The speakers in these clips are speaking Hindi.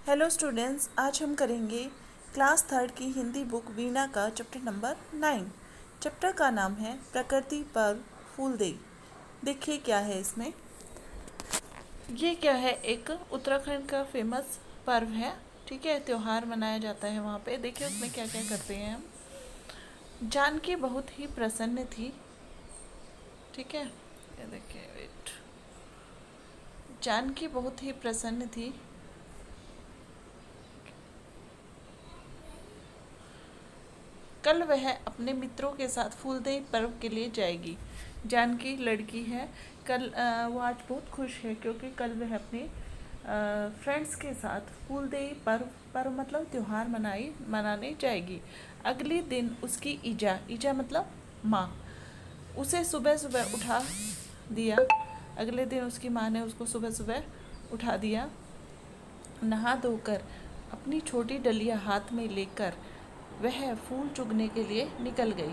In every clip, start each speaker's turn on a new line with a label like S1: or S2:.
S1: हेलो स्टूडेंट्स, आज हम करेंगे क्लास थर्ड की हिंदी बुक वीणा का चैप्टर नंबर 9। चैप्टर का नाम है प्रकृति पर्व फूलदेई। देखिए क्या है इसमें। ये क्या है, एक उत्तराखंड का फेमस पर्व है। ठीक है, त्योहार मनाया जाता है वहाँ पे। देखिए उसमें क्या क्या करते हैं हम। जानकी बहुत ही प्रसन्न थी। ठीक है, ये देखिए, वेट। जानकी बहुत ही प्रसन्न थी। कल वह अपने मित्रों के साथ फूलदेई पर्व के लिए जाएगी। जानकी लड़की है। कल वो आज बहुत खुश है क्योंकि कल वह अपने फ्रेंड्स के साथ फूलदेई पर्व मतलब त्योहार मनाने जाएगी। अगले दिन उसकी ईजा मतलब माँ उसे सुबह सुबह उठा दिया। अगले दिन उसकी माँ ने उसको सुबह सुबह उठा दिया। नहा धोकर अपनी छोटी डलिया हाथ में लेकर वह फूल चुगने के लिए निकल गई।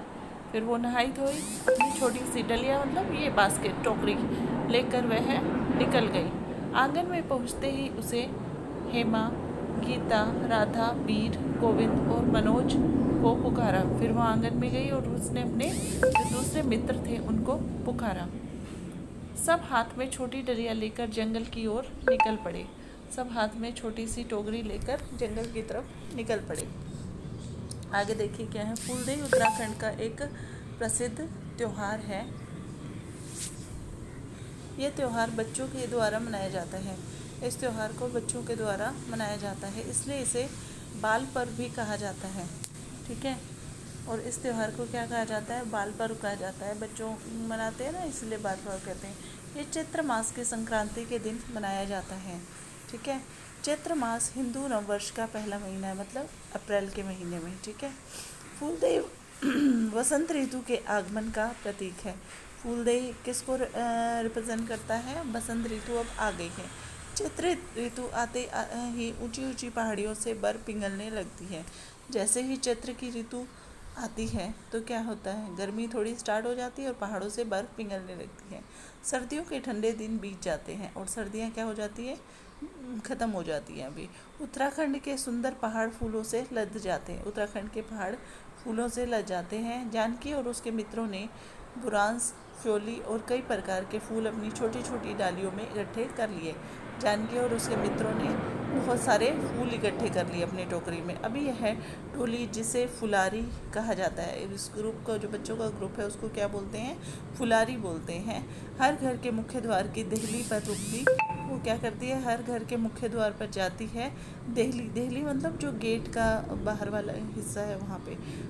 S1: फिर वो नहाई धोई, अपनी छोटी सी डलिया मतलब ये बास्केट टोकरी लेकर वह निकल गई। आंगन में पहुंचते ही उसे हेमा, गीता, राधा, वीर, गोविंद और मनोज को पुकारा। फिर वो आंगन में गई और उसने अपने जो दूसरे मित्र थे उनको पुकारा। सब हाथ में छोटी डलिया लेकर जंगल की ओर निकल पड़े। सब हाथ में छोटी सी टोकरी लेकर जंगल की तरफ निकल पड़े। आगे देखिए क्या है। फूलदेई उत्तराखंड का एक प्रसिद्ध त्योहार है। ये त्यौहार बच्चों के द्वारा मनाया जाता है। इस त्यौहार को बच्चों के द्वारा मनाया जाता है, इसलिए इसे बाल पर्व भी कहा जाता है। ठीक है, और इस त्यौहार को क्या कहा जाता है? बाल पर्व कहा जाता है। बच्चों मनाते हैं ना, इसलिए बाल पर्व कहते हैं। ये चैत्र मास के संक्रांति के दिन मनाया जाता है। ठीक है, चैत्र मास हिंदू नववर्ष का पहला महीना है, मतलब अप्रैल के महीने में। ठीक है, फूलदेई वसंत ऋतु के आगमन का प्रतीक है। फूलदेई किसको रिप्रेजेंट करता है? बसंत ऋतु अब आ गई है। चैत्र ऋतु आते ही ऊंची ऊंची पहाड़ियों से बर्फ पिघलने लगती है। जैसे ही चैत्र की ऋतु आती है तो क्या होता है? गर्मी थोड़ी स्टार्ट हो जाती है और पहाड़ों से बर्फ पिघलने लगती है। सर्दियों के ठंडे दिन बीत जाते हैं और सर्दियाँ क्या हो जाती है? ख़त्म हो जाती हैं। अभी उत्तराखंड के सुंदर पहाड़ फूलों से लद जाते हैं। उत्तराखंड के पहाड़ फूलों से लद जाते हैं। जानकी और उसके मित्रों ने बुरांस, फ्योली और कई प्रकार के फूल अपनी छोटी छोटी डालियों में इकट्ठे कर लिए। जानकी और उसके मित्रों ने बहुत सारे फूल इकट्ठे कर लिए अपनी टोकरी में। अभी यह टोली, जिसे फुलारी कहा जाता है, इस ग्रुप का जो बच्चों का ग्रुप है उसको क्या बोलते हैं? फुलारी बोलते हैं। हर घर के मुख्य द्वार की देहली पर रुकती। वो क्या करती है? हर घर के मुख्य द्वार पर जाती है। देहली मतलब जो गेट का बाहर वाला हिस्सा है,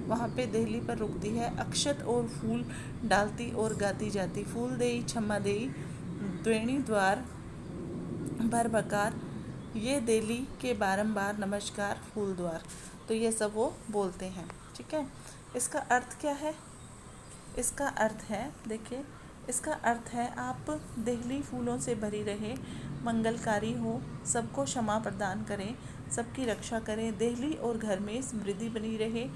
S1: वहाँ पे देहली पर रुकती है। अक्षत और फूल डालती और गाती जाती। फूलदेई छम्मा देई द्वेणी द्वार भर बकार, ये देली के बारंबार नमस्कार फूल द्वार। तो ये सब वो बोलते हैं। ठीक है, इसका अर्थ क्या है? इसका अर्थ है, देखिए, इसका अर्थ है आप देहली फूलों से भरी रहे, मंगलकारी हो, सबको क्षमा प्रदान करें, सबकी रक्षा करें। देहली और घर में समृद्धि बनी रहे,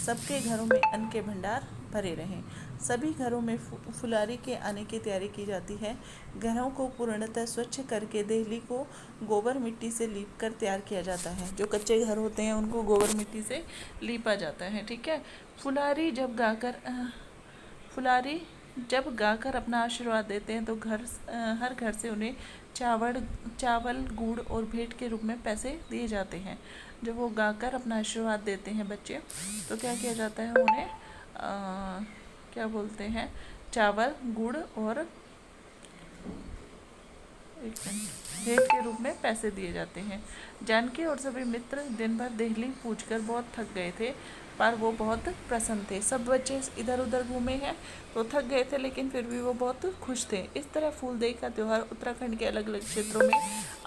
S1: सबके घरों में अन्न के भंडार भरे रहें। सभी घरों में फुलारी के आने की तैयारी की जाती है। घरों को पूर्णतः स्वच्छ करके देहली को गोबर मिट्टी से लीप कर तैयार किया जाता है। जो कच्चे घर होते हैं उनको गोबर मिट्टी से लीपा जाता है। ठीक है, फुलारी जब गाकर अपना आशीर्वाद देते हैं तो हर घर से उन्हें चावल, गुड़ और भेंट के रूप में पैसे दिए जाते हैं। जब वो गाकर अपना आशीर्वाद देते हैं बच्चे, तो क्या किया जाता है? उन्हें क्या बोलते हैं? चावल, गुड़ और भेंट के रूप में पैसे दिए जाते हैं। जानकी और सभी मित्र दिन भर देहली पूछकर बहुत थक गए थे, पर वो बहुत प्रसन्न थे। सब बच्चे इधर उधर घूमे हैं तो थक गए थे, लेकिन फिर भी वो बहुत खुश थे। इस तरह फूलदेई का त्यौहार उत्तराखंड के अलग अलग क्षेत्रों में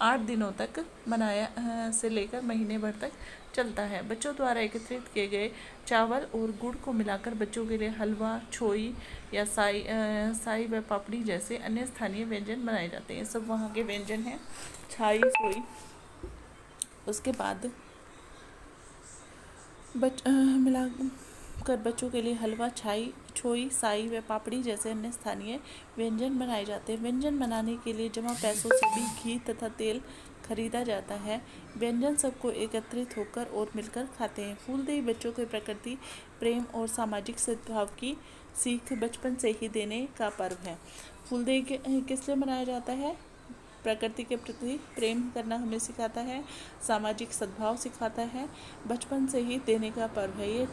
S1: 8 दिनों तक मनाया से लेकर महीने भर तक चलता है। बच्चों द्वारा एकत्रित किए गए चावल और गुड़ को मिलाकर बच्चों के लिए हलवा, छोई या साई व पापड़ी जैसे अन्य स्थानीय व्यंजन बनाए जाते हैं। सब वहाँ के व्यंजन हैं, छाई, सोई। उसके बाद मिला कर बच्चों के लिए हलवा, छोई, साई व पापड़ी जैसे अन्य स्थानीय व्यंजन बनाए जाते हैं। व्यंजन बनाने के लिए जमा पैसों से भी घी तथा तेल खरीदा जाता है। व्यंजन सबको एकत्रित होकर और मिलकर खाते हैं। फूलदेई बच्चों को प्रकृति, प्रेम और सामाजिक सद्भाव की सीख बचपन से ही देने का पर्व है। फूलदेई किस लिए मनाया जाता है? प्रकृति के प्रति प्रेम करना हमें सिखाता है, सामाजिक सद्भाव सिखाता है, बचपन से ही देने का पर्व है। ये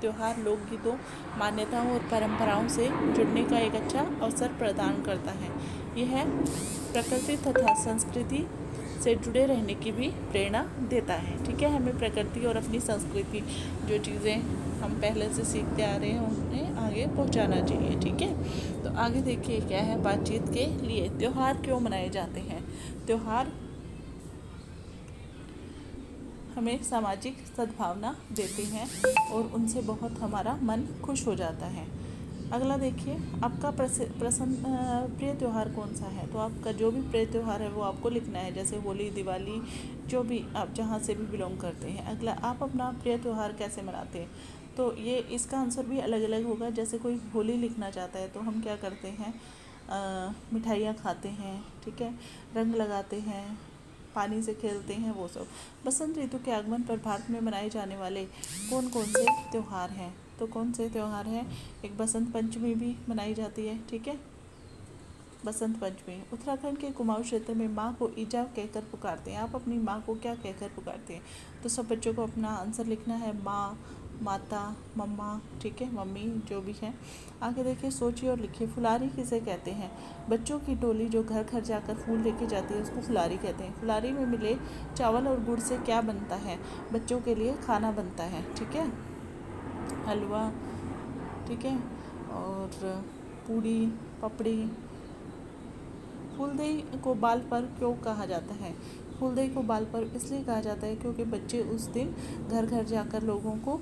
S1: त्यौहार लोकगीतों, मान्यताओं और परंपराओं से जुड़ने का एक अच्छा अवसर प्रदान करता है। यह प्रकृति तथा संस्कृति से जुड़े रहने की भी प्रेरणा देता है। ठीक है, हमें प्रकृति और अपनी संस्कृति, जो चीज़ें हम पहले से सीखते आ रहे हैं, उन्हें आगे पहुंचाना चाहिए। ठीक है, तो आगे देखिए क्या है बातचीत के लिए। त्यौहार क्यों मनाए जाते हैं? त्यौहार हमें सामाजिक सद्भावना देते हैं और उनसे बहुत हमारा मन खुश हो जाता है। अगला देखिए, आपका प्रिय त्यौहार कौन सा है? तो आपका जो भी प्रिय त्यौहार है वो आपको लिखना है, जैसे होली, दिवाली, जो भी आप जहाँ से भी बिलोंग करते हैं। अगला, आप अपना प्रिय त्यौहार कैसे मनाते हैं? तो ये इसका आंसर भी अलग अलग होगा। जैसे कोई होली लिखना चाहता है तो हम क्या करते हैं, मिठाइयाँ खाते हैं, ठीक है, रंग लगाते हैं, पानी से खेलते हैं, वो सब। बसंत ऋतु के आगमन पर भारत में मनाए जाने वाले कौन कौन से त्यौहार हैं? तो कौन से त्यौहार हैं? एक बसंत पंचमी भी मनाई जाती है। ठीक है, बसंत पंचमी। उत्तराखंड के कुमाऊं क्षेत्र में माँ को ईजा कहकर पुकारते हैं। आप अपनी माँ को क्या कहकर पुकारते हैं? तो सब बच्चों को अपना आंसर लिखना है, माँ, माता, मम्मा, ठीक है, मम्मी, जो भी है। आगे देखिए, सोचिए और लिखिए। फुलारी किसे कहते हैं? बच्चों की टोली जो घर घर जाकर फूल लेके जाती है उसको फुलारी कहते हैं। फुलारी में मिले चावल और गुड़ से क्या बनता है? बच्चों के लिए खाना बनता है। ठीक है, हलवा, ठीक है, और पूड़ी, पपड़ी। फूलदेई को बाल पर्व क्यों कहा जाता है? फूलदेई को बाल पर्व इसलिए कहा जाता है क्योंकि बच्चे उस दिन घर घर जाकर लोगों को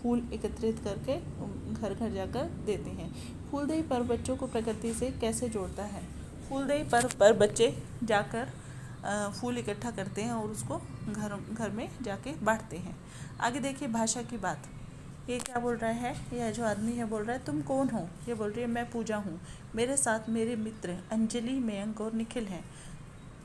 S1: फूल एकत्रित करके घर घर जाकर देते हैं। फूलदेई पर्व बच्चों को प्रकृति से कैसे जोड़ता है? फूलदेई पर्व पर बच्चे जाकर फूल इकट्ठा करते हैं और उसको घर घर में जाके बांटते हैं। आगे देखिए, भाषा की बात। ये क्या बोल रहा है? यह जो आदमी है बोल रहा है तुम कौन हो? ये बोल रही है मैं पूजा हूँ, मेरे साथ मेरे मित्र अंजलि, मयंक और निखिल हैं।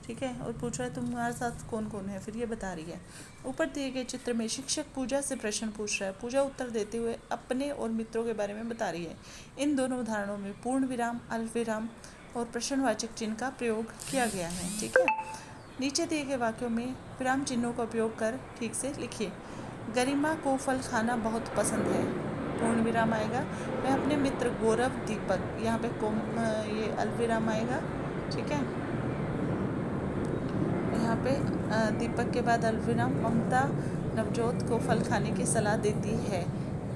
S1: ठीक है, और पूछ रहा है तुम्हारे साथ कौन कौन है, फिर ये बता रही है। ऊपर दिए गए चित्र में शिक्षक पूजा से प्रश्न पूछ रहा है। पूजा उत्तर देते हुए अपने और मित्रों के बारे में बता रही है। इन दोनों उदाहरणों में पूर्ण विराम, अल्प विराम और प्रश्नवाचक चिन्ह का प्रयोग किया गया है। ठीक है, नीचे दिए गए वाक्यों में विराम चिन्हों का उपयोग कर ठीक से लिखिए। गरिमा को फल खाना बहुत पसंद है, पूर्ण विराम आएगा। मैं अपने मित्र गौरव, दीपक, यहाँ पे ये अल्प विराम आएगा। ठीक है, यहाँ पे दीपक के बाद अल्प विराम। ममता नवजोत को फल खाने की सलाह देती है।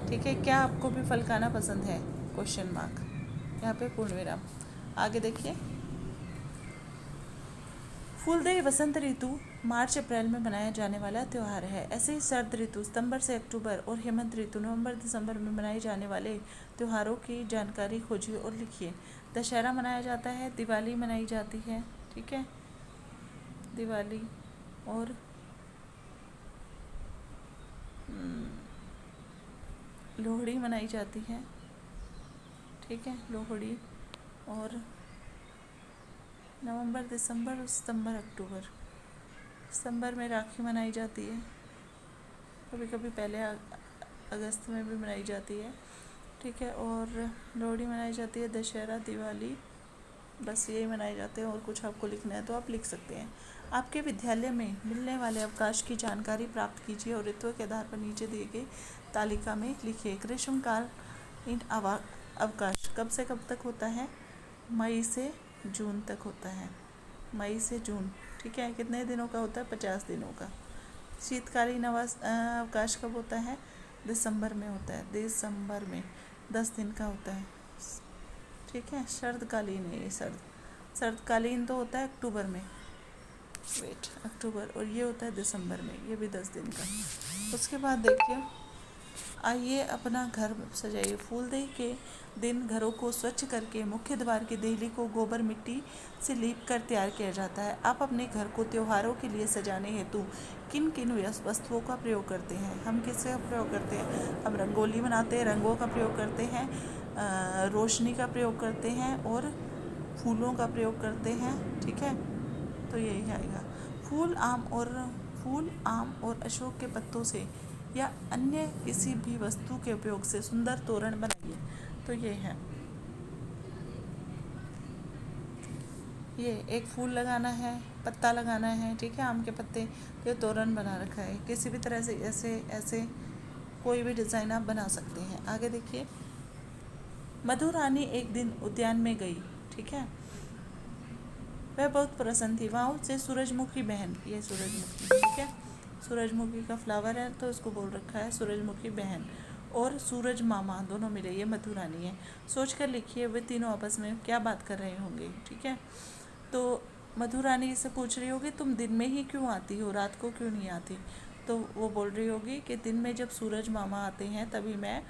S1: ठीक है, क्या आपको भी फल खाना पसंद है? क्वेश्चन मार्क, यहाँ पे पूर्ण विराम। आगे देखिए, फूलदेई वसंत ऋतु मार्च अप्रैल में मनाया जाने वाला त्यौहार है। ऐसे ही शरद ऋतु सितंबर से अक्टूबर और हेमंत ऋतु नवंबर दिसंबर में मनाए जाने वाले त्योहारों की जानकारी खोजिए और लिखिए। दशहरा मनाया जाता है, दिवाली मनाई जाती है। ठीक है, दिवाली और लोहड़ी मनाई जाती है। ठीक है, लोहड़ी और नवंबर दिसंबर सितंबर अक्टूबर। सितंबर में राखी मनाई जाती है, कभी कभी पहले अगस्त में भी मनाई जाती है। ठीक है, और लोहड़ी मनाई जाती है, दशहरा, दिवाली, बस यही मनाए जाते हैं। और कुछ आपको लिखना है तो आप लिख सकते हैं। आपके विद्यालय में मिलने वाले अवकाश की जानकारी प्राप्त कीजिए और ऋतुओं के आधार पर नीचे दिए गए तालिका में लिखिए। ग्रीष्मकाल इन अवकाश कब से कब तक होता है? मई से जून तक होता है, मई से जून। ठीक है, कितने दिनों का होता है? 50 दिनों का। शीतकालीन अवकाश कब होता है? दिसंबर में होता है, दिसंबर में 10 दिन का होता है। ठीक है, शरदकालीन है ये, शरदकालीन तो होता है अक्टूबर में, अक्टूबर, और ये होता है दिसंबर में, ये भी 10 दिन का। उसके बाद देखिए, आइए अपना घर सजाइए। फूलदेई के दिन घरों को स्वच्छ करके मुख्य द्वार की देहली को गोबर मिट्टी से लीप कर तैयार किया जाता है। आप अपने घर को त्योहारों के लिए सजाने हेतु किन किन वस्तुओं का प्रयोग करते हैं? हम किसका प्रयोग करते हैं? हम रंगोली बनाते हैं, रंगों का प्रयोग करते हैं, रोशनी का प्रयोग करते हैं और फूलों का प्रयोग करते हैं। ठीक है, तो यही आएगा। फूल आम और अशोक के पत्तों से या अन्य किसी भी वस्तु के उपयोग से सुंदर तोरण बनाइए। तो ये है, ये एक फूल लगाना है, पत्ता लगाना है, ठीक है, आम के पत्ते, तो ये तोरण बना रखा है। किसी भी तरह से ऐसे ऐसे कोई भी डिज़ाइन आप बना सकते हैं। आगे देखिए, मधु रानी एक दिन उद्यान में गई, ठीक है, वह बहुत प्रसन्न थी। वहाँ उससे सूरजमुखी बहन, ये सूरजमुखी, ठीक है, सूरजमुखी का फ्लावर है तो इसको बोल रखा है सूरजमुखी बहन, और सूरज मामा दोनों मिले, ये मधु रानी है। सोच कर लिखिए वे तीनों आपस में क्या बात कर रहे होंगे, ठीक है। तो मधु रानी से पूछ रही होगी तुम दिन में ही क्यों आती हो, रात को क्यों नहीं आती। तो वो बोल रही होगी कि दिन में जब सूरज मामा आते हैं तभी मैं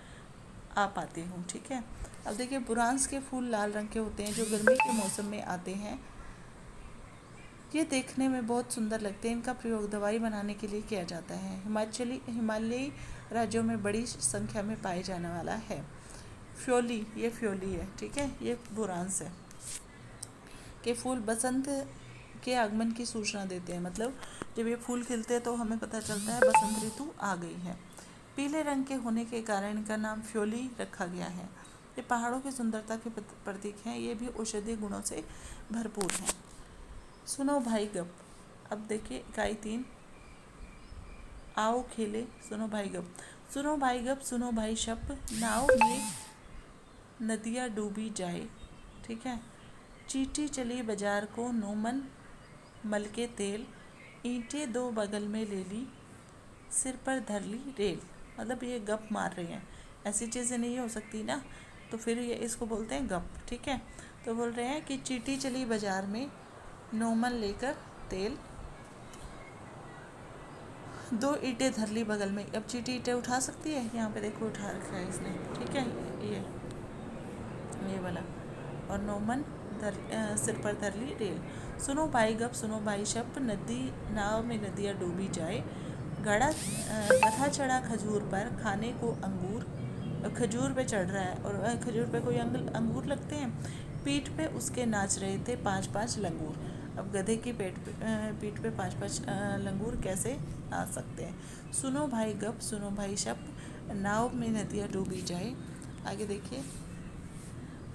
S1: आ पाती हूँ, ठीक है। अब देखिए, बुरांस के फूल लाल रंग के होते हैं जो गर्मी के मौसम में आते हैं। ये देखने में बहुत सुंदर लगते हैं। इनका प्रयोग दवाई बनाने के लिए किया जाता है। हिमालयी राज्यों में बड़ी संख्या में पाए जाने वाला है। फ्योली, ये फ्योली है, ठीक है, ये बुरांस है के फूल बसंत के आगमन की सूचना देते हैं। मतलब जब ये फूल खिलते हैं तो हमें पता चलता है बसंत ऋतु आ गई है। पीले रंग के होने के कारण इनका नाम फ्योली रखा गया है। ये पहाड़ों की सुंदरता के प्रतीक हैं। ये भी औषधीय गुणों से भरपूर हैं। सुनो भाई गप। अब देखिए इकाई 3, आओ खेले सुनो भाई गप। सुनो भाई गप, सुनो भाई शप, नाव में नदियाँ डूबी जाए, ठीक है। चींटी चली बाजार को, नोमन मल के तेल, ईंटें दो बगल में ले ली, सिर पर धर ली रेल। मतलब ये गप मार रहे हैं, ऐसी चीज़ें नहीं हो सकती ना, तो फिर ये इसको बोलते हैं गप, ठीक है। तो बोल रहे हैं कि चींटी चली बाजार में, नोमन लेकर तेल, दो ईंटें धर ली बगल में। अब चींटी ईंटें उठा सकती है, यहाँ पे देखो उठा रखा है इसने, ठीक है, ये वाला। और नोमन सिर पर धर ली रेल। सुनो भाई गप, सुनो भाई शप, नाव में नदियाँ डूबी जाए, गधा चढ़ा खजूर पर, खाने को अंगूर, खजूर पे चढ़ रहा है और खजूर पे कोई अंगूर लगते हैं। पीठ पे उसके नाच रहे थे 5-5 लंगूर। अब गधे की पीठ पे 5-5 लंगूर कैसे आ सकते हैं। सुनो भाई गप, सुनो भाई शप, नाव में नदियाँ डूबी जाए। आगे देखिए,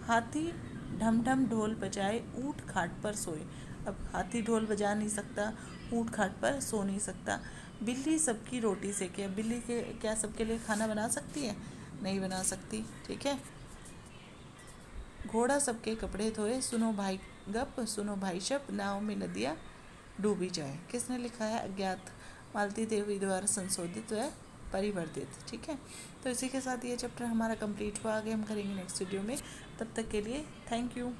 S1: हाथी ढम ढम ढोल बजाए, ऊँट खाट पर सोए। अब हाथी ढोल बजा नहीं सकता, ऊँट खाट पर सो नहीं सकता। बिल्ली सबकी रोटी सेके। अब बिल्ली के क्या सबके लिए खाना बना सकती है, नहीं बना सकती, ठीक है। घोड़ा सबके कपड़े धोए, सुनो भाई गप, सुनो भाई शप, नाव में नदियाँ डूबी जाए। किसने लिखा है, अज्ञात, मालती देवी द्वारा संशोधित व परिवर्तित, ठीक है। तो इसी के साथ ये चैप्टर हमारा कंप्लीट हुआ। आगे हम करेंगे नेक्स्ट वीडियो में। तब तक के लिए थैंक यू।